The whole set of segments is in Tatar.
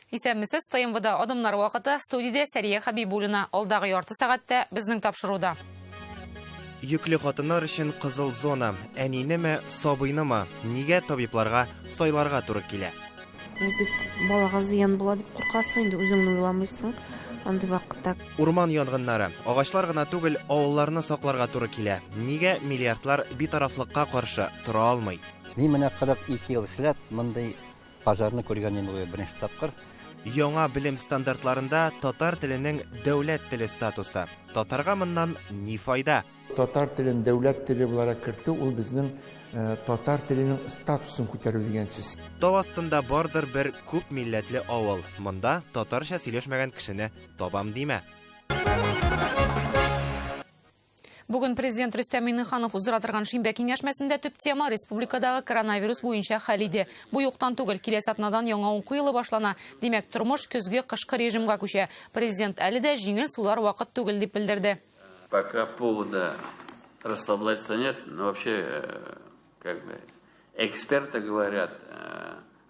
Исәнмесез, ТМВда адамнар вакыты студияда Сәрия Хабибуллина алдағы ярты сәгатьтә безнең тапшыруда. Йөкле хатыннар өчен кызыл зона. Әнинеме, сабыйнымы? Нигә табибларга, сайларга туры килә? Ул бит балага зыян була дип куркасың инде, үзеңне уйламыйсың. Андый вакытта Урман янгыннары, агачлар гына түгел, авылларны сакларга туры килә. Нигә миллиардлар битарафлыкка каршы тора алмый? Мин менә 42 ел эшләп, мондай пожарны күргәнем юк беренче тапкыр. Яңа белем стандартларында татар теленең дәүләт теле статусы. Татарга моннан ни файда? Татар телен дәүләт теле буларак кертү ул безнең татар теленең статусын күтәрү дигән сүз. Тау астында бардыр бер күп милләтле авыл. Монда татарча сөйләшмәгән кешене табам димә. Бүген президент Рөстәм Миңнеханов уздыра торган Шимбә киңәшмәсендә төп тема республикадагы коронавирус буенча хәл иде. Бу юктан түгел, киләсе атнадан яңа уку елы башлана. Димәк, тормыш көзгә кышкы режимга күчә. Президент әле дә җиңел сулар вакыт түгел дип белдерде. Пока повода расслабляться нет, но вообще, как бы, эксперты говорят,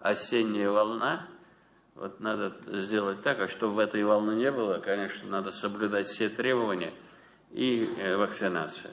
осенняя волна, вот надо сделать так, а чтобы в этой волны не было, конечно, надо соблюдать все требования и вакцинацию.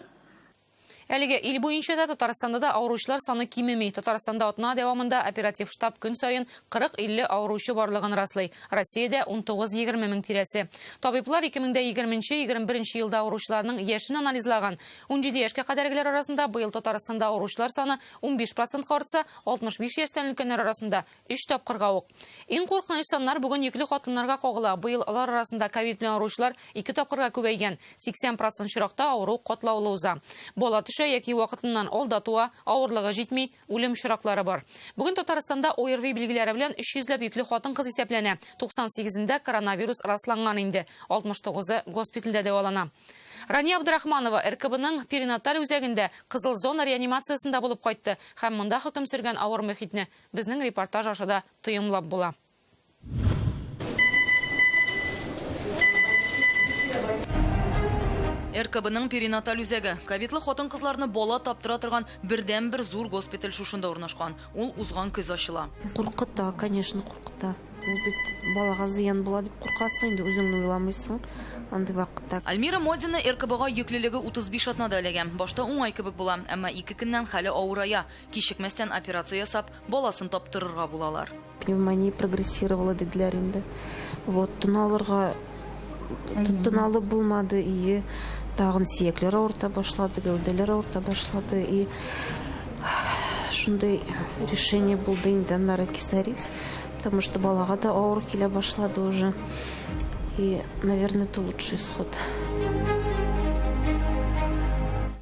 Әлегә ил буенча да Татарстанда да авыручылар саны кимеми. Татарстанда атна дәвамында оператив штаб көн сайын 40-50 авыручы барлыгын раслый. Россиядә 19-20 мең тирәсе. Табиблар 2020-21 елда авыручыларның яшен анализлаган. 17 яшькә кадәргеләр арасында быел Татарстанда авыручылар саны 15% артса, 65 яшьтән өлкәннәр арасында 3 тапкырга ук. Иң куркыныч саннар бүген йөкле хатыннарга кагыла. Быел алар арасында ковид белән авыручылар 2 тапкырга күбәйгән. 80% чиракта авыру катлаулы уза. Бала яки вакытыннан алдатуа, авырлыгы җитми, үлем чираклары бар. Бүген Татарстанда ОРВИ билгеләре белән 300 йөкле хатын-кыз исәпләнә. 98-дә коронавирус расланган инде. 69-ы госпитальдә дәвалана. Рания Абдрахманова РКБның перинаталь үзәгендә кызыл зона реанимациясында булып кайтты. Һәм монда хөкем сөргән авыр мөхитне безнең репортаж ашыда тыйымлап була. РКБның перинаталь үзәге ковидлы хатын-кызларны бала таптыра торган бердән-бер зур госпиталь шушында урнашкан. Ул узган көз ачыла. куркыта, конечно, куркыта. Ул бит балага зыян була дип куркасың инде, үзеңне уйламыйсың. Андый вакытта Альмира Модина РКБга йөклелеге 35 атнада эләгән. Башта уңай кебек була, әмма 2 көннән хәле авырая. Кичекмәстән операция ясап, баласын таптырырга булалар. Пневмония прогрессировала диделәр инде. Вот тыналырга тыналы булмады, и тагын сөякләр авырта башлады, гәүдәләр авырта башлады, и шундый решение булды инде нара кисарить, потому что балага да авыр килә башлады уже. И, наверное, это лучший исход.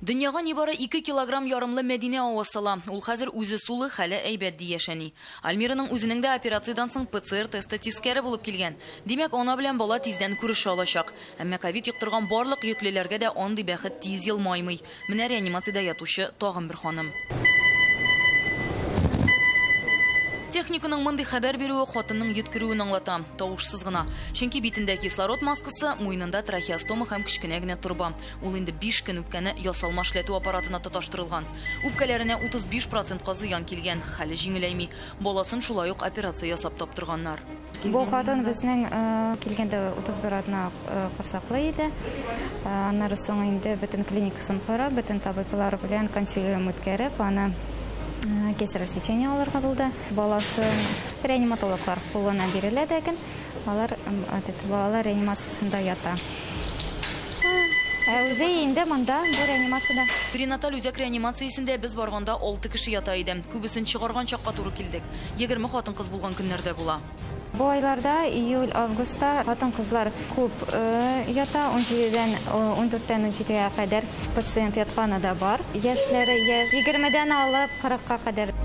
Дөньяга нибары 2 килограмм ярымлы Мәдинә авасала. Ул хәзер үзе сулы, хәле әйбәт ди яшәни. Альмираның үзенең дә операциядән соң ПЦР тесты тискәре булып килгән. Димәк, ана белән бала тиздән күрешә алачак. Әмма ковид йоктырган барлык йөклеләргә дә андый бәхет тиз елмаймый. Менә реанимациядә ятучы тагын бер ханым. Техниканың мондый хәбәр бирүе хатынның йөткерүен аңлата, тавышсыз гына. Чөнки битендә кислород маскасы, муенында трахеостома һәм кечкенә генә турба. Ул инде 5 көн үпкәне ясалма эшләтү аппаратына тоташтырылган. Үпкәләренә 35% зыян килгән, хәле җиңеләйми. Баласын шулай ук операция ясап таптырганнар. Бу хатын безнең килгәндә 31 атна корсаклы иде. Аннары соң инде бөтен клиникасын карап, бөтен табиблар белән консилиум үткәреп, аны кесарево сечение алырга булды. Баласы реаниматологлар кулына бирелә дигән. Балалар реанимациясында ята. Үзе инде монда бу реанимациядә. Перинаталь үзәк реанимациясендә без барганда 6 кеше ята иде. Күбесен чыгарган чакка туры килдек. 20 хатын-кыз булган көннәрдә була. Бу айларда, июль-августта хатын-кызлар күп ята, 17-дән 14-тән 17-гә кадәр пациент ятканы да бар. Яшьләре 20-дән алып 40-ка кадәр.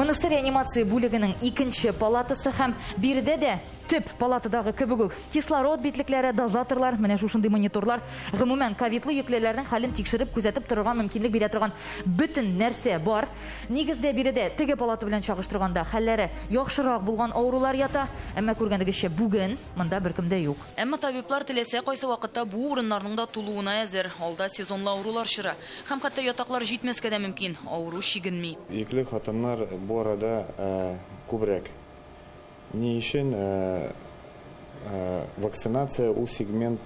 Монысы реанимация бүлегенең 2нче палатасы һәм биредә дә төп палатадагы кебек үк кислород битлекләре, дозаторлар, менә шушындый мониторлар, гомумән ковидлы йөклеләрнең хәлен тикшереп, күзәтеп торырга мөмкинлек бирә торган бөтен нәрсә бар. Нигездә биредә теге палата белән чагыштырганда хәлләре яхшырак булган авырулар ята, әмма күргәндегезчә бүген монда беркем дә юк. Әмма табиблар теләсә кайсы вакытта бу урыннарның да тулуына әзер. Алда сезонлы авырулар чыра. Һәм хәтта ятаклар җитмәскә дә мөмкин. Авыру чигенми. Йөкле хатыннар бу арада күбрәк Ни үшін вакцинация ул сегмент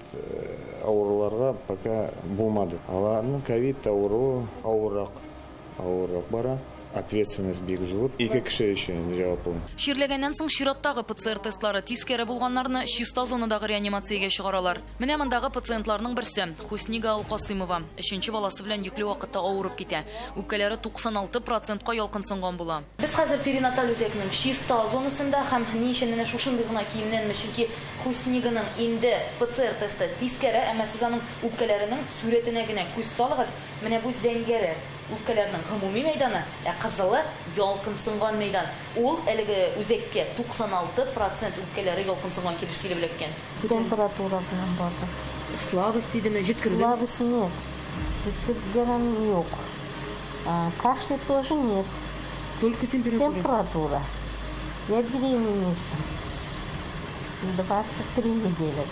ауруларға пока булмады. Аларның ковид ауыррақ бара. Ответственность бик зур. 2 кеше өчен җаваплы. Ширләгәннән соң чираттагы ПЦР тестлары тискәре булганнарны чиста зонадагы реанимациягә чыгаралар. Менә мондагы пациентларның берсе Хуснига Алкасымова 3нче баласы белән йөкле вакытта авырып китә. Үпкәләре 96%ка ялкынсынган була. Без хәзер перинаталь үзәкнең чиста зонасында һәм ни өчен менә шушындый гына киемнәнме, чөнки Хусниганың инде ПЦР тесты тискәре, әмма сез аның үпкәләренең сүретенә генә күз салыгыз. Менә бу зәңгәре үпкәләрнең гомуми мәйданы, кызылы ялкынсынган мәйдан. Ул әлеге үзәккә 96% үпкәләре ялкынсынган килеш килеп элеккән. Температура белән барды. Слабость дидеме, җиткерде? Слабость нет. Җиткергән юк. Кашля тоже нет. Только температура. Температура. Я беременна 23 недели.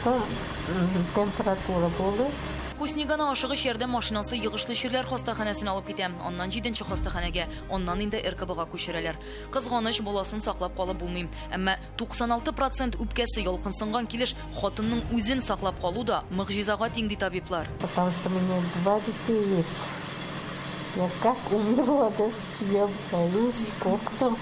Потом температура булды. Хусниганы ашыгыч ярдәм машинасы йыгышлы чирләр хастаханәсенә алып китә. Аннан 7нче хастаханәгә, аннан инде РКБга күчерәләр. Кызганыч баласын саклап калып булмый. Әмма 96% үпкәсе ялкынсынган килеш хатынның үзен саклап калу да мөгъҗизага тиң ди табиблар. Потому что у меня 2 детей есть. Я как умерла, да? Я боюсь, сколько.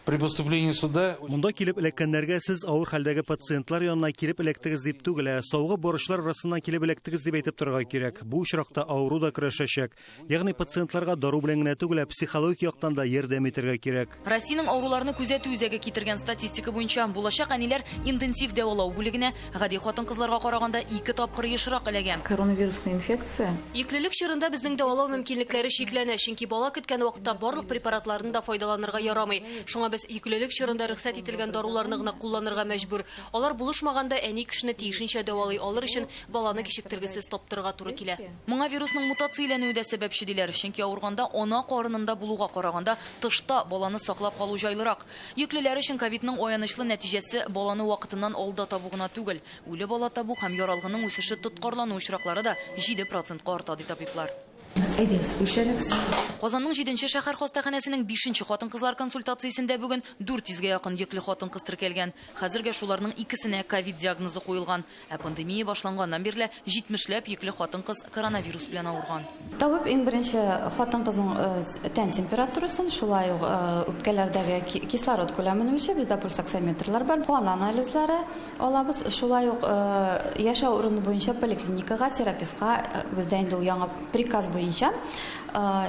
При поступлении суда... Монда килеп элеккәннәргә сез авыр хәлдәге пациентлар янына килеп электегез дип түгел, саугы борычлар арасыннан килеп электегез дип әйтеп торырга кирәк. Бу очракта авыру да көрәшәчәк. Ягъни пациентларга дару белән генә түгел, психологик яктан да ярдәм итәргә кирәк. Россиянең авыруларны күзәтү үзәге китергән статистика буенча булачак әниләр интенсив дәвалау бүлегенә гади хатын-кызларга караганда 2 тапкыр ешрак эләгән. Коронавирусная инфекция. Иклелек чорында безнең дәвалау мөмкинлекләре шикләнә, чөнки бала көткән вакытта барлык препаратларны да файдаланырга ярамый. Шуңа без иклелек чорында рөхсәт ителгән даруларны гына кулланырга мәҗбүр. Алар булышмаганда әни кешене тиешенчә дәвалый алыр өчен баланы кичектергесез таптырга туры килә. Моңа вирусның мутацияләнүе дә сәбәпче диләр, чөнки авырганда ана карынында булуга караганда тышта баланы саклап калу җайлырак. Йөклеләр өчен ковидның аянычлы нәтиҗәсе баланы вакытыннан алда табу гына түгел, үле бала табу һәм яралгының үсеше тоткарлану очраклары да 7%-ка арта ди табиблар. Казанның 7нче шәһәр хастаханәсенең 5нче хатын-кызлар консультациясендә бүген 400-гә якын йөкле хатын-кыз теркәлгән. Хәзергә шуларның икесенә ковид диагнозы куелган. Пандемия башланганнан бирле 70ләп йөкле хатын-кыз коронавирус белән авырган. Табып иң беренче хатын-кызның тән температурасын, шулай ук үпкәләрдәге кислород күләмен үлчәп, бездә пульсоксиметрлар бар, кан анализлары алабыз. Шулай ук яшәү урыны буенча поликлиникага, терапевтка бездә инде яңа приказ буенча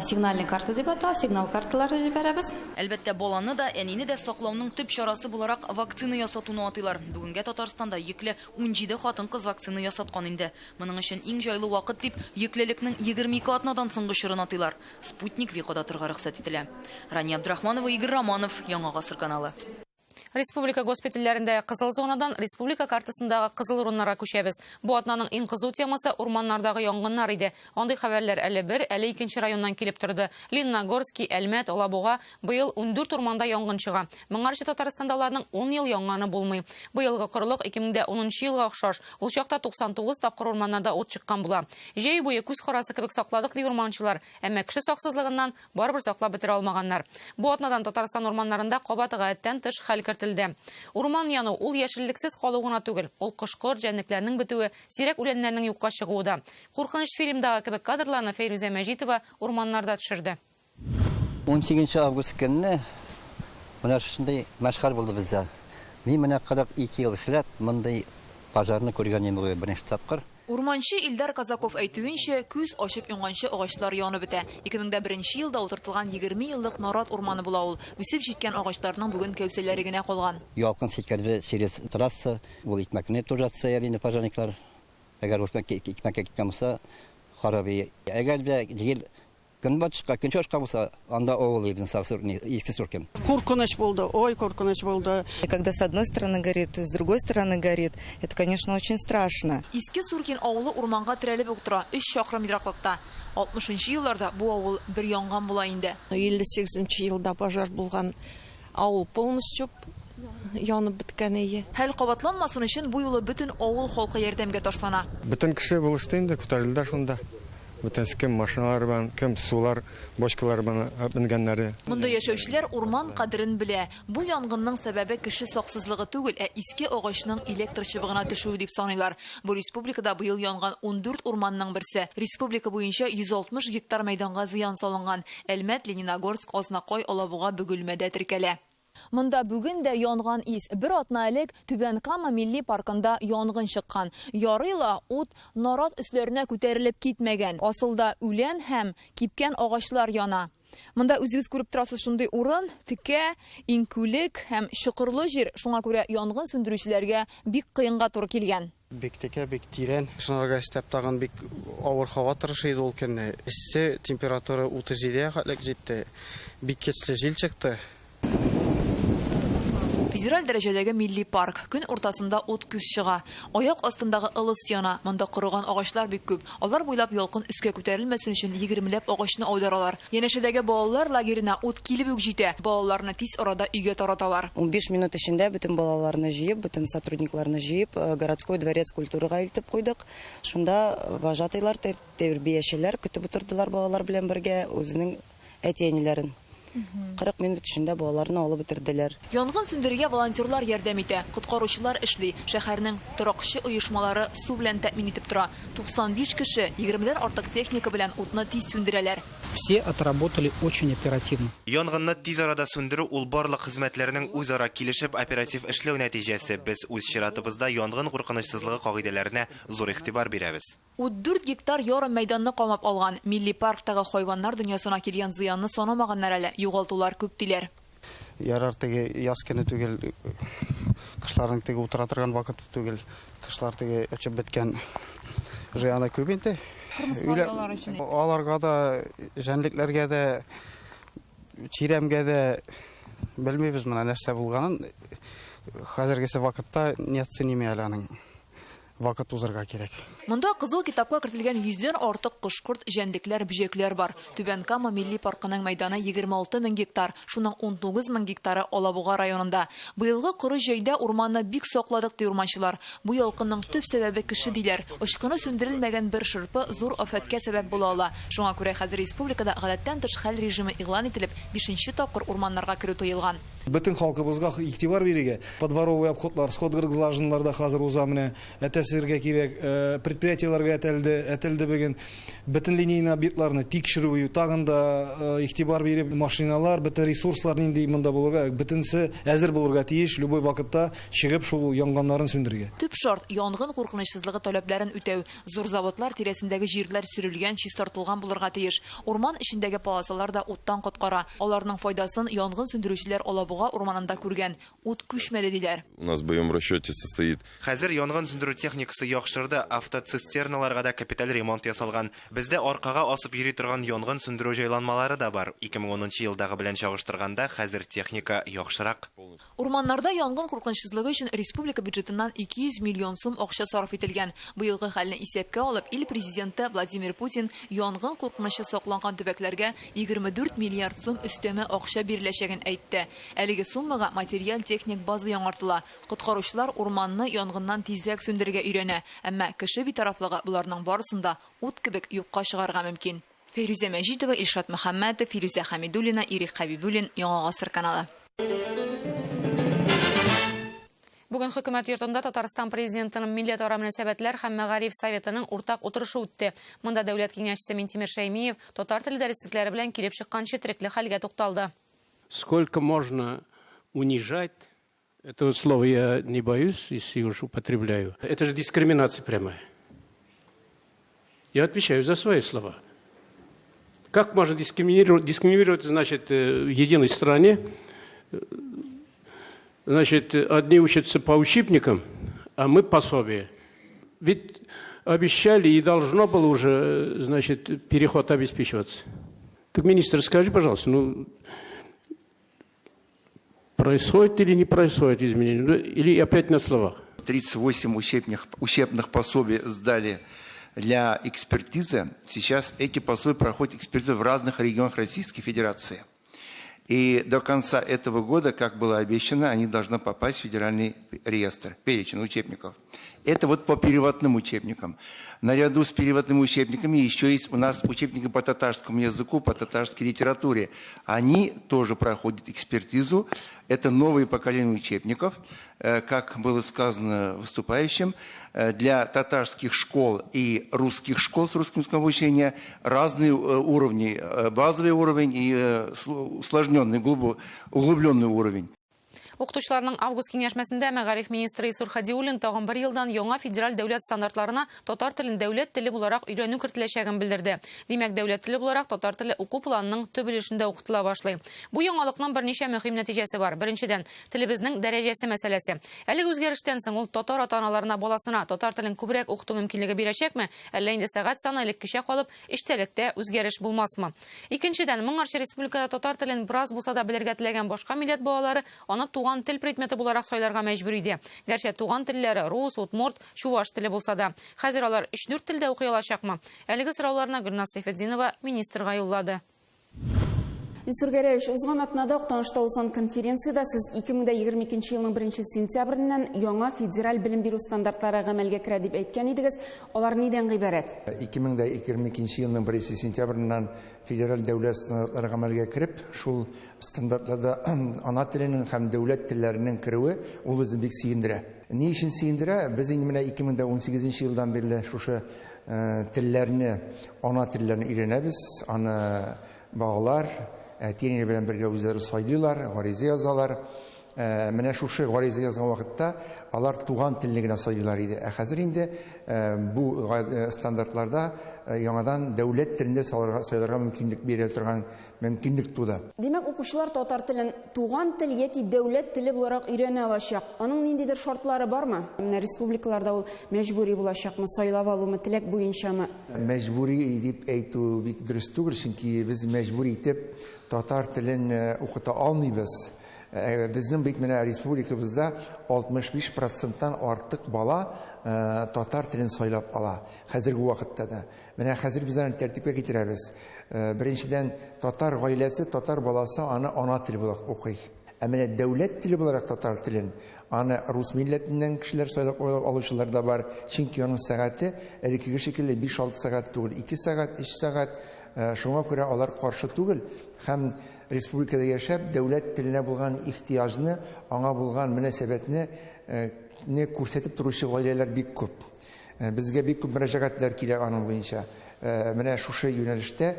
сигнальный карта дип ата, сигнал карталары җибәрәбез. Әлбәттә, баланы да, әнине дә саклауның төп чарасы буларак вакцина ясатуны атыйлар. Бүгенгә Татарстанда йөкле 17 хатын-кыз вакцина ясаткан инде. Моның өчен иң җайлы вакыт дип йөклелекнең 22 атнадан соңгы чорын атыйлар. Спутник Викода торырга рөхсәт ителә. Рания Абдрахманова, Игорь Романов, Яңа гасыр каналы. Республика госпитальләрендә кызыл зонадан республика картасындагы кызыл урыннарга күчәбез. Бу атнаның иң кызу темасы урманнардагы янгыннар иде. Андый хәбәрләр әле бер, әле икенче районнан килеп торды. Лениногорский, Әлмәт, Алабуга быел 14 урманда янгын чыга. Моңарчы Татарстанда аларның 10 ел янганы булмый. Быелгы корылык 2010 елга охшаш. Ул чакта 99 тапкыр урманнарда ут чыккан була. Җәй буе күз карасы кебек сакладык ди урманчылар, әмма кеше саксызлыгыннан барыбер саклап бетерә алмаганнар. Бу атнадан Татарстан урманнарында кабат гадәттән тыш хәл кертелде. Урман яну ул яшеллексез калу гына түгел, ул кышкыр җәнлекләрнең бетүе, сирәк үләннәрнең юкка чыгуы да. Куркыныч фильмдагы кебек кадрларны Фәйрүзә Мәҗитова урманнарда төшерде. 18 август көнне менә шундый мәшгаль булды бездә. Мин менә 42 ел эшләп, мондай пожарны күргәнем юк беренче тапкыр. Урманчы Илдар Казаков әйтүенчә, күз ачып яңганчы агачлар янып бетә. 2001 елда утыртылган 20 еллык Нарат урманы була ул. Үсеп җиткән агачларның бүген кәүсәләре генә калган. Ялкын сикәрде через трасса, ул икмәкне турасы ялины пожарниклар. Әгәр ул икмәккә киткән булса, хараби. Әгәр дә җил көнбатышка, көнчашка булса, анда авыл иден савсырны, иске сөркем. Куркыныч булды, ой, куркыныч булды. Когда с одной стороны горит, с другой стороны горит, это, конечно, очень страшно. Иске Суркин авылы урманга терәлеп утыра, 3 чакрым ераклыкта. 60-нчы елларда бу авыл бер янган була инде. 58-нчы елда пожар булган, авыл полностью янып беткән иде. Хәл кабатланмасын өчен бу юлы бөтен авыл халкы ярдәмгә ташлана. Бөтен кеше булышты инде, күтәрелде шунда. Бүтәнсе кем машиналар белән, кем сулар, бочкалар белән менгәннәре. Монда яшәүчеләр урман кадерен белә. Бу янгынның сәбәбе кеше саксызлыгы түгел, ә иске агачның электр чыбыгына төшүе дип саныйлар. Бу республикада быел янган 14 урманның берсе. Республика буенча 160 гектар мәйданга зыян салынган. Әлмәт, Лениногорск, Азнакай, Алабуга, Бөгелмәдә теркәлә. Монда бүген дә янган ис. Бер атна элек Түбән Кама милли паркында янгын чыккан. Ярыйла ут нарат өсләренә күтәрелеп китмәгән. Асылда үлән һәм кипкән агачлар яна. Монда үзегез күреп торасыз шундый урын, текә, инкүлек һәм чокырлы җир. Шуңа күрә янгын сөндерүчеләргә бик кыенга туры килгән. Бик текә, бик тирән. Шунарга истәп тагын бик авыр һава торышы иде ул көнне. Иссе температура 37-гә хәтлек җитте. Бик көчле җил чыкты. Федераль дәрәҗәдәге милли парк. Көн уртасында ут күз чыга. Аяк астындагы ылыс яна. Монда корыган агачлар бик күп. Алар буйлап ялкын өскә күтәрелмәсен өчен 20ләп агачны аударалар. Янәшәдәге балалар лагерена ут килеп үк җитә. Балаларны тиз арада өйгә тараталар. 15 минут эчендә бөтен балаларны җыеп, бөтен сотрудникларны җыеп, городской дворец культурага илтеп куйдык. Шунда вожатыйлар, тәрбиячеләр көтеп утырдылар балалар белән бергә үзенең әти-әниләрен. 40 минут эчендә балаларны алып бетерделәр. Янгын сөндерүгә волонтерлар ярдәм итә, коткаручылар эшли. Шәһәрнең торакчы оешмалары су белән тәэмин итеп тора. 95 кеше 20дән артык техника белән утны тиз сүндерәләр. Все отработали очень оперативно. Янгынны тиз арада сүндерү ул барлык хезмәтләрнең үзара килешеп оператив эшләү нәтиҗәсе. Без үз чиратыбызда янгын куркынычсызлыгы кагыйдәләренә зур игътибар бирәбез. 4 гектар ярым мәйданны камап алган. Милли парктагы хайваннар дөньясына килгән зыянны санамаганнар әле. Югалтулар күп диләр. Ярар теге яз көне түгел, кышларның теге утыра торган вакыты түгел, кышлар теге очып беткән зыяны күп инде. Аларга да, җәнлекләргә дә, чиремгә дә белмибез менә нәрсә булганын. Хәзергесе вакытта неоценимый аның. Вакыт узырга кирәк. Монда кызыл китапка кертелгән 100дән артык кош-корт, җәнлекләр, бөҗәкләр бар. Түбән Кама милли паркының мәйданы 26 000 гектар, шуның 19 000 гектары Алабуга районында. Быелгы коры җәйдә урманны бик сакладык ди урманчылар. Бу ялкынның төп сәбәбе кеше диләр. Ышкыны сүндерелмәгән бер шырпы зур афәткә сәбәп була ала. Шуңа күрә хәзер республикада гадәттән тыш хәл режимы игълан ителеп, 5нче тапкыр урманнарга керү тыелган. Бөтен халкыбызга игътибар бирергә, подворовый обходлар, скот гыргылажыннарда хәзер уза менә, әтәсергә кирәк, предприятиеләргә әтелде бүген. Бөтен линейный объектларны тикшерү, тагын да игътибар биреп, машиналар, бөтен ресурслар нинди монда булырга, бөтенсе әзер булырга тиеш, любой вакытта чыгып шул янганнарын сүндерергә. Төп шарт янгын куркынычсызлыгы таләпләрен үтәү. Зур заводлар тирәсендәге җирләр сөрелгән, чистартылган булырга тиеш. Урман эчендәге полосалар да уттан коткара. Аларның файдасын янгын сүндерүчеләр Алабуга урманында күргән. Ут күчмәде диләр. У нас в боевом расчете состоит. Хәзер янгын сүндерү техникасы яхшырды, автоцистерналарга да капиталь ремонт ясалган. Бездә аркага асып йөри торган янгын сүндерү җайланмалары да бар. 2010 елдагы белән чагыштырганда хәзер техника яхшырак. Урманнарда янгын куркынычсызлыгы өчен республика бюджетыннан 200 миллион сум акча сарыф ителгән. Быелгы хәлне исәпкә алып, ил президенты Владимир Путин янгын куркынычы сакланган төбәкләргә 24 миллиард сум өстәмә акча биреләчәген әйтте. Әлеге суммага материаль техник база яңартыла. Коткаручылар урманны янгыннан тизрәк сүндерергә өйрәнә, әмма кеше битарафлыгы буларның барысында ут кебек юкка чыгарга мөмкин. Фирүзә Мәҗитова, Илшат Мөхәммәтов, Фирүзә Хәмидуллина, Ирик Хәбибуллин, Яңа гасыр каналы. Бүген хөкүмәт йортында Татарстан президентының милләтара мөнәсәбәтләр һәм мәгариф советының уртак утырышы үтте. Монда дәүләт киңәшчесе Минтимер Шәймиев татар теле дәреслекләре белән килеп чыккан четерекле хәлгә тукталды. Сколько можно унижать, этого слова я не боюсь, если уж употребляю. Это же дискриминация прямая. Я отвечаю за свои слова. Как можно дискриминировать, значит, в единой стране? Значит, одни учатся по учебникам, а мы пособие. Ведь обещали и должно было уже, значит, переход обеспечиваться. Так, министр, скажи, пожалуйста, ну, происходит или не происходит изменение? Или опять на словах? 38 учебных пособий сдали для экспертизы. Сейчас эти пособия проходят экспертизу в разных регионах Российской Федерации. И до конца этого года, как было обещано, они должны попасть в федеральный реестр, перечень учебников. Это вот по переводным учебникам. Наряду с переводными учебниками еще есть у нас учебники по татарскому языку, по татарской литературе. Они тоже проходят экспертизу. Это новые поколения учебников, как было сказано выступающим, для татарских школ и русских школ с русским языком обучения разные уровни. Базовый уровень и усложненный, углубленный уровень. Оқытушыларның август кеңешмәсендә мәгариф министры Исур Хадиуллин тагын бір елдан яңа федераль дәүләт стандартларына татар телен дәүләт теле буларак өйрәнү кертеләчәген белдерде. Димәк, дәүләт теле буларак татар теле уку планының төбелешендә укытыла башлый. Бу яңалыкның берничә мөһим нәтиҗәсе бар. Беренчедән, телебезнең дәрәҗәсе мәсьәләсе. Әлеге үзгәрештән соң ул татар ата-аналарына баласына татар телен күбрәк укыту мөмкинлеге бирәчәкме, әллә инде сәгать саны элеккечә калып, эштәлектә үзгәреш булмасмы? Икенчедән, моңарчы республикада татар телен бераз булса да белергә теләгән башка милләт балалары аны туган тел предметы буларак сайларга мәҗбүр иде. Гәрчә туган телләре рус, удмурт, чуваш теле булса да, хәзер алар 3-4 телдә укый алачакмы? Әлеге сорауларны Гөлназ Сайфетдинова министрга юллады. Исур Гәрәевич, узган атнада Актанышта узган конференцияда сез 2022 елның 1 сентябреннән яңа федераль белем бирү стандартлары гамәлгә керә дип әйткән идегез. Алар нидән гыйбарәт? 2022 елның 1 сентябреннән федераль дәүләт стандартлары гамәлгә кереп, шул стандартларда ана теленең һәм дәүләт телләренең керүе ул безне бик сөендерә. Ни өчен сөендерә? Без инде менә 2018 елдан бирле шушы телләрне, ана телләрне өйрәнәбез, аны балалар тирәне белән бергә үзләре сайлыйлар, гариза язалар. Менә шушы гариза язган вакытта алар туган телне генә сайлыйлар иде. Хәзер инде бу стандартларда яңадан дәүләт телендә сайларга мөмкинлек бирә торган мөмкинлек туды. Димәк, укучылар татар телен туган тел яки дәүләт теле буларак өйрәнә алачак. Аның ниндидер шартлары бармы? Менә республикаларда ул мәҗбүри булачакмы, сайлап алумы, теләк буенчамы? Мәҗбүри дип әйтү бик дөрес түгел, чөнки без мәҗбүри итеп татар телен укыта алмыйбыз. Безнең бит менә республикабызда 65%-тан артык бала татар телен сайлап ала. Хәзерге вакытта да. Менә хәзер без аны тәртипкә китерәбез. Беренчедән, татар гаиләсе, татар баласы аны ана теле булып укый. Ә менә дәүләт теле буларак татар телен аны рус милләтеннән кешеләр сайлап алучылар да бар. Чөнки аның сәгате элекеге шикелле 5-6 сәгать түгел, 2 сәгать, 3 сәгать. Шуңа күрә алар каршы түгел. Һәм республикада яшәп, дәүләт теленә булган ихтияҗны, аңа булган мөнәсәбәтне күрсәтеп торучы гаиләләр бик күп. Безгә бик күп мөрәҗәгатьләр килә аның буенча. Менә шушы юнәлештә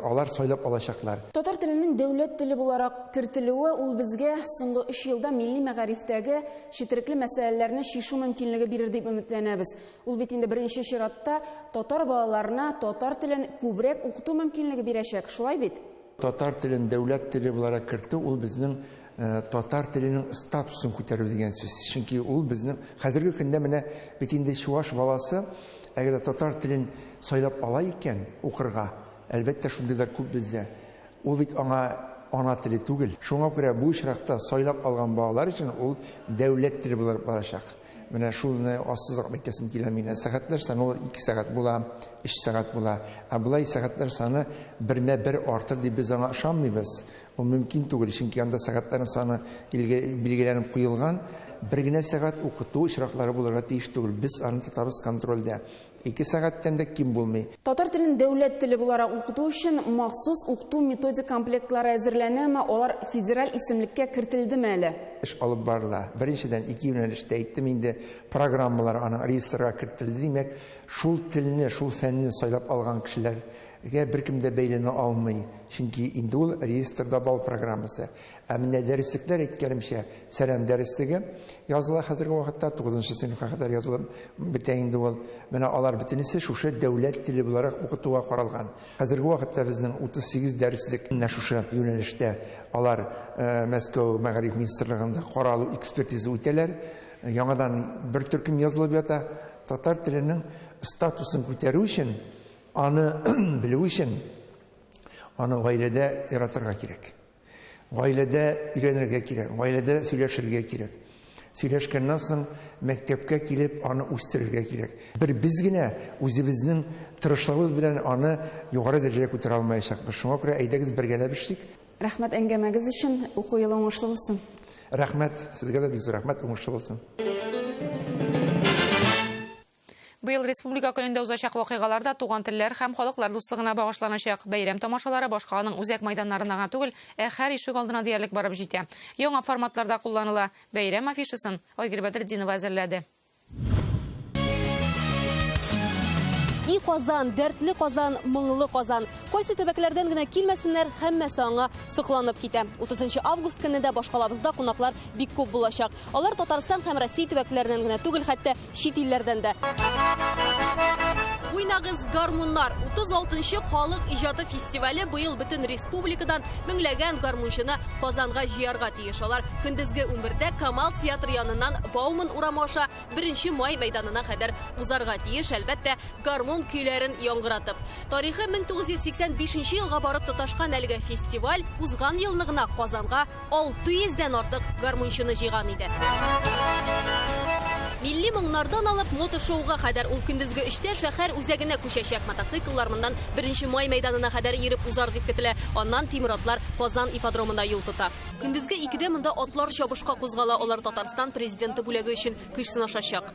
алар сайлап алачаклар. Татар теленең дәүләт теле буларак кертелүе ул безгә соңгы 3 елда милли мәгарифтәге четерекле мәсьәләләрне шишу мөмкинлеге бирер дип өметләнәбез. Ул бит инде беренче чиратта татар балаларына татар телен күбрәк укыту мөмкинлеге бирәчәк. Шулай бит? Татар телен дәүләт теле буларак кертү ул безнең татар теленең статусын күтәрү дигән сүз. Чөнки ул безнең хәзерге көндә менә бит инде чуваш баласы әгәр татар телен сайлап ала икән укырга, әлбәттә шундыйлар күп бездә. Ул бит ана теле түгел. Шуңа күрә бу очракта сайлап алган балалар өчен ул дәүләт теле булып барачак. Менә шулны ассызлык әйткәсем килә мине. Сәгатьләр саны 2 сәгать була, 3 сәгать була. Ә булай сәгатьләр саны 1/1 артыр дип без аңа ышанмыйбыз. Ул мөмкин түгел, чөнки анда сәгатьләрнең саны билгеләнеп куелган. Бер генә сәгать укыту очраклары булырга тиеш түгел. Без аны тотабыз контрольдә. 2 сәгатьтән дә ким булмый. Татар телен дәүләт теле буларак укыту өчен махсус укыту методик комплектлары әзерләнәме, алар федераль исемлеккә кертелдеме әле? Эш алып барыла. Беренчедән 2 юнәлештә әйттем инде, программалар аны реестрга кертелде. Димәк, шул телне, шул фәнне сайлап алган кешеләргә беркем дә бәйләнә алмый. Чөнки инде ул реестрда бал программасы. Ә менә дәреслектәр әйткәнемчә, сәлам дәреслеге языла хәзерге вакытта 9-нчы сыйныфка кадәр язылып бетә инде ул. Менә алар бөтенесе шушы дәүләт теле буларак укытуга каралган. Хәзерге вакытта безнең 38 дәреслек менә шушы юнәлештә алар Мәскәү мәгариф министрлыгында каралу экспертиза үтәләр. Яңадан бер төркем язылып ята. Татар теленең статусын күтәрү өчен, аны белү өчен аны гаиләдә яратырга кирәк. Гаиләдә өйрәнергә кирәк, гаиләдә сөйләшергә кирәк. Сөйләшкәннән соң мәктәпкә килеп аны үстерергә кирәк. Бер без генә үзебезнең тырышлыгыбыз белән аны югары дәрәҗәгә күтәрә алмаячакбыз. Шуңа күрә әйдәгез бергәләп эшлик. Рәхмәт әңгәмәгез өчен, уку елы уңышлы булсын. Рәхмәт, сезгә дә бик зур рәхмәт, уңышлы булсын. Быел республика көнендә узачак вакыйгаларда туган телләр һәм халыклар дуслыгына багышланачак. Бәйрәм тамашалары башканың үзәк майданнарына гына түгел, һәр ишек алдына диярлек барып җитә. Яңа форматларда кулланыла. Бәйрәм афишасын Айгөл Бәдретдинова әзерләде. И Казан, дәртле Казан, моңлы Казан. Кайсы төбәкләрдән генә килмәсеннәр, һәммәсе аңа сокланып китә. 30 август көнендә башкалабызда кунаклар бик күп булачак. Алар Татарстан һәм Россия төбәкләреннән генә түгел, хәтта чит илләрдән дә. Уйнагыз гармуннар. 36-нчы халык иҗаты фестивале быел бөтен республикадан меңләгән гармунчыны Казанга җыярга тиеш. Алар көндезге 11-дә Камал театры яныннан Бауман урамы аша 1 май мәйданына кадәр узарга тиеш, әлбәттә, гармун көйләрен яңгыратып. Тарихы 1985 елга барып тоташкан әлеге фестиваль узган елны гына Казанга 600-дән артык гармунчыны җыйган иде. Милли моңнардан алып мотошоуга кадәр ул көндезге 3-тә шәһәр үзәгенә күчәчәк. Мотоцикллар моннан 1 май мәйданына кадәр йөреп узар дип көтелә. Аннан тимер атлар Казан ипподромында юл тота. Көндезге 2-дә монда атлар чабышка кузгала. Алар Татарстан президенты бүләге өчен көч сынашачак.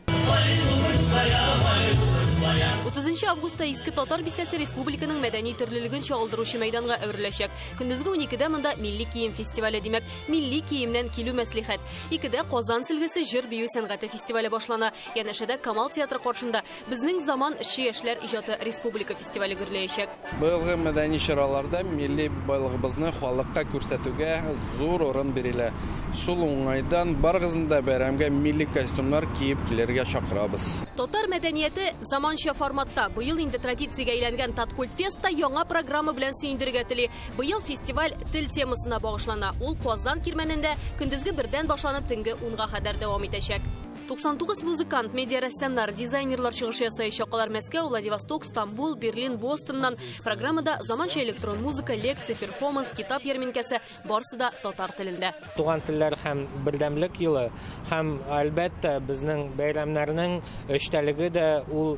30 августта Иске Татар бистәсе республиканың мәдәни төрлелеген чагылдыручы мәйданга әвереләчәк. Көндезге 12-дә монда милли кием фестивале, димәк, милли киемнән килү мәслихәт. 2-дә Казан сөлгесе җыр бию сәнгате фестивале башлана. Янәшәдә Камал театры каршында безнең заман эшче яшьләр иҗаты республика фестивале гөрләячәк. Быелгы мәдәни чараларда милли байлыгыбызны халыкка күрсәтүгә зур урын бирелә. Шул уңайдан барыгызны да бәйрәмгә милли костюмнар киеп килергә чакырабыз. Татар мәдәнияте заманча форматта. Быел инде традициягә әйләнгән Таткульт фестта яңа программа белән сөендерергә тели. Быел фестиваль тел темасына багышлана. Ул Казан кирмәнендә көндезге 1-дән башланып төнге 10-га кадәр дәвам итәчәк. 99 музыкант, медиа рәссамнар, дизайнерлар чыгыш ясаячак. Алар Мәскәү, Владивосток, Стамбул, Берлин, Бостоннан. Программада заманча электрон музыка, лекция, перформанс, китап ярминкәсе барысы да татар телендә. Туган телләр һәм бердәмлек елы һәм әлбәттә безнең бәйрәмнәрнең эштәлеге дә ул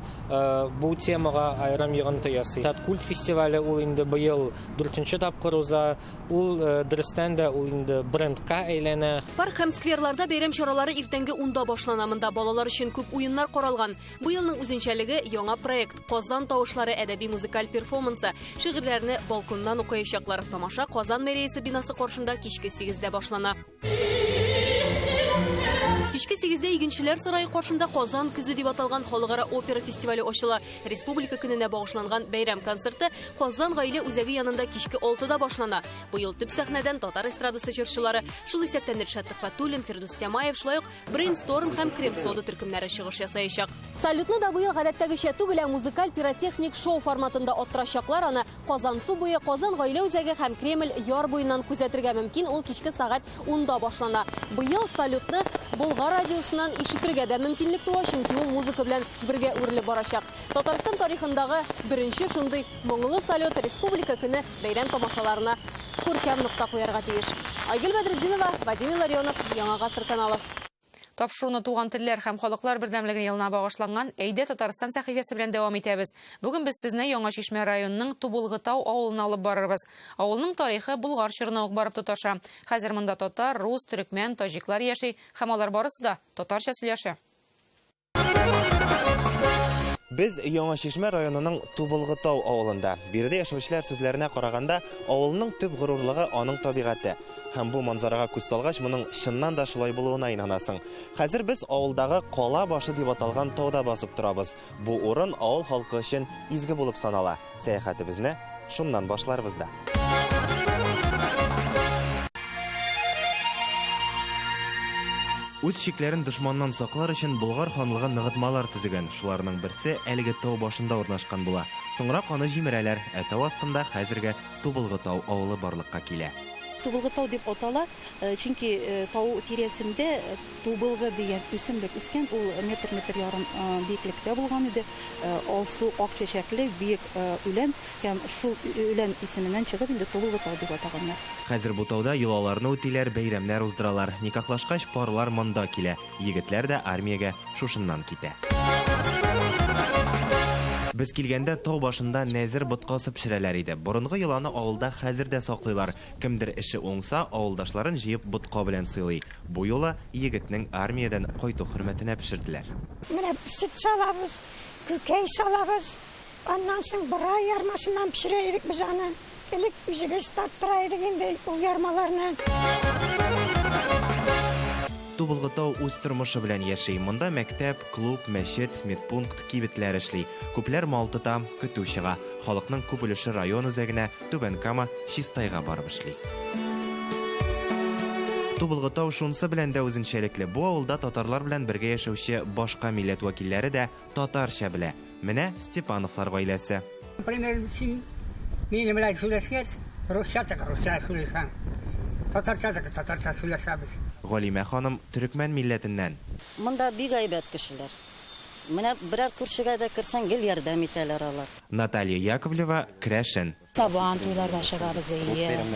бу темага айрым йогынты ясый. Таткульт фестивале ул инде быел 4-нче тапкыр уза. Ул дөрестән дә ул инде брендка әйләнә. Парк һәм скверларда бәйрәм чаралары иртәнге 10-да башлана. Монда балалар өчен күп уеннар каралган. Быелның үзенчәлеге яңа проект Казан тавышлары әдәби музыкаль перформансы. Шигырьләрне балконнан укыячаклар. Тамаша Казан мэриясе бинасы каршында кичке 8-дә башлана. Кичке 8-дә игенчеләр сарае каршында Казан көзе дип аталган халыкара опера фестивале ачыла. Республика көненә багышланган бәйрәм концерты Казан гаилә үзәге янында кичке 6-да башлана. Быел төп сәхнәдән татар эстрадасы җырчылары, шул исәптән Ришат Фатуллин, Фирдус Тямаев, шулай ук Брейнсторм һәм Крем-сода төркемнәре чыгыш ясаячак. Салютны да быел гадәттәгечә түгел, музыкаль пиротехник шоу форматында оттырачаклар. Аны Казан су буе, Казан гаилә үзәге һәм Кремль яр буеннан күзәтергә мөмкин. Ул кичке сагать 10-да башлана. Быел салютны Болгар радиосыннан ишетергә дә мөмкинлек туа, чөнки ул музыка белән бергә үрелеп барачак. Татарстан тарихындагы беренче шундый моңлы салют республика көне бәйрәм тамашаларына күркәм нокта куярга тиеш. Айгөл Бәдретдинова, Вадим Илларионов, Яңа гасыр каналы. Тапшыруны туган телләр һәм халыклар бердәмлеге елына багышланган Әйдә Татарстан сәхифәсе белән дәвам итәбез. Бүген без сезне Яңа Чишмә районының Тубылгытау авылына алып барырбыз. Авылның тарихы Болгар чорына ук барып тоташа. Хәзер монда татар, рус, төрекмән, таҗиклар яши, һәм алар барысы да татарча сөйләшә. Без Яңа Чишмә районының Тубылгытау авылында. Биредә яшәүчеләр сүзләренә караганда, авылның төп горурлыгы аның табигате. Һәм бу манзарага күз салгач, моның чыннан да шулай булуына инанасың. Хәзер без авылдагы Кала башы дип аталган тауда басып торабыз. Бу урын авыл халкы өчен изге булып санала. Сәяхәтебезне шуннан башларбыз да. Үз чикләрен дошманнан саклар өчен Болгар ханлыгы ныгытмалар төзегән. Шуларның берсе әлеге тау башында урнашкан була. Соңрак аны җимерәләр, тау астында хәзерге Тубылгытау авылы барлыкка килә. Тубылгытау дип атала, чөнки тау тирәсендә тубылгы дигән үсемлек үскән, ул метр ярым биеклектә булган иде. Алсу ак чәчәкле биек үлән, һәм шул үлән исеменнән чыгып инде Тубылгытау дип атаганнар. Хәзер бу тауда елаларны үтиләр, бәйрәмнәр уздыралар. Никахлашкач парлар монда килә. Егетләр дә армиягә шушыннан китә. Без килгәндә тау башында нәзер ботқасы пешерәләр иде. Борынгы йоланы авылда хәзер дә саклыйлар. Кемдер эше уңса, авылдашларын җыеп ботка белән сыйлый. Бу юлы егетнең армиядан кайту хөрмәтенә пешерделәр. Менә сөт салабыз, күкәй салабыз. Аннан соң бырай ярмасыннан пешерәйдек без аны. Элек үзебез таттырайдык инде ул ярмаларны. Тубылгытау үз тормышы белән яши. Монда мәктәп, клуб, мәчет, медпункт, кибетләр эшли. Күпләр мал тота, көтү чыга. Халыкның күп өлеше район үзәгенә, Түбән Кама, Чистайга барып эшли. Тубылгытау шунсы белән дә үзенчәлекле. Бу авылда татарлар белән бергә яшәүче башка милләт вәкилләре дә татарча белә. Менә Степановлар гаиләсе. Примерно минем белән сөйләшкәч, русча сөйләшәм. Татарча сөйләшәбез. Галимә ханым төрекмән милләтеннән. Монда бик әйбәт кешеләр. Менә берәр күршегә дә керсәң, гел ярдәм итәләр алар. Наталья Яковлева Крәшен. Сабан туйларда чыгабыз,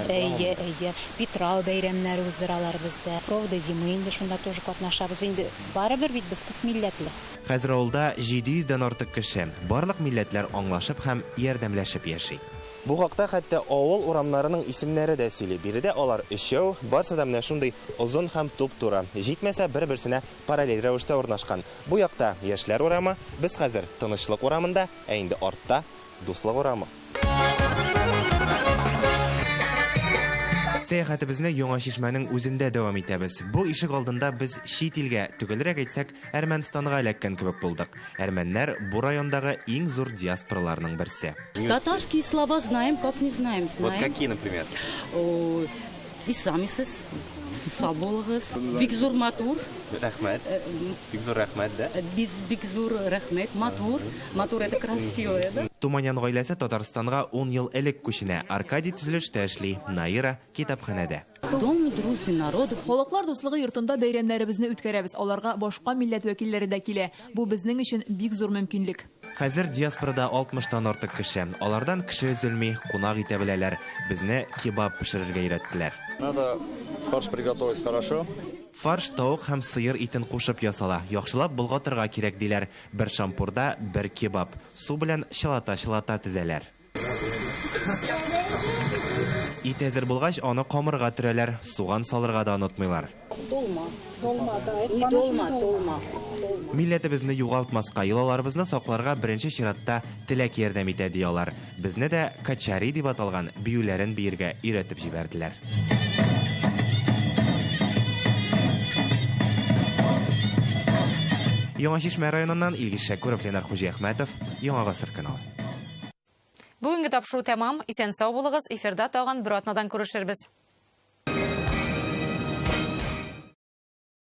әйе. Питрау бәйрәмнәре уздыралар бездә. Провода зимы инде шунда тоже катнашабыз. Инде барыбер бит без күп милләтле. Хәзер авылда 700-дән артык кеше. Барлык милләтләр аңлашып һәм ярдәмләшеп яши. Бу хакта хәтта авыл урамнарының исемнәре дә сөйли. Биредә алар өчәү, барсы да менә шундый озын һәм туп-тура. Җитмәсә бер-берсенә параллель рәвештә урнашкан. Бу якта яшьләр урамы, без хәзер тынычлык урамында, ә инде артта дуслык урамы. Сәяхәтебезне Яңа Чишмәнең үзендә дәвам итәбез. Бу ишек алдында без чит илгә, түгелрәк әйтсәк, Әрмәнстанга эләккән кебек булдык. Әрмәннәр бу райондагы иң зур диаспораларның берсе. Татарские слова знаем, как не знаем. Вот какие, например? Исламисыз, сабулыгыз, бик зур матур. Рәхмәт. Бик зур рәхмәт, да? Бик зур рәхмәт, матур. Матур это красиво, да? Туманян гаиләсе Татарстанга 10 ел элек күченә. Аркадий төзелештә эшли, Наира китапханәдә. Дом дружбы народов. Халыклар дуслыгы йортында бәйрәмнәребезне үткәрәбез. Аларга башка милләт вәкилләре дә килә. Бу безнең өчен бик зур мөмкинлек. Хәзер диаспорада 60-тан артык кеше. Алардан кеше üzülми, кунак итә беләләр. Безне кебаб пешерергә өйрәттеләр. Надо фарш приготовить хорошо. Фарш тауык һәм сыер итен кушып ясала. Яхшылап болгатырга кирәк диләр. Бер шампурда бер кебаб. Су белән чылата тезәләр. Ит әзер булгач, аны камырга төрәләр. Суган салырга да онытмыйлар. Долма. Милләтебезне югалтмаска, йолаларыбызны сакларга беренче чиратта теләк ярдәм итә диялар. Безне дә качари дип аталган биюләрен биергә өйрәтеп җибәрделәр. Яңа Чишмә районыннан Илгиз Шәкүров, Ленар Хуҗиәхмәтов, Яңа Гасыр каналы. Бүгенге тапшыру тәмам. Исән сау булыгыз. Эфирда тагын бер атнадан күрешербез.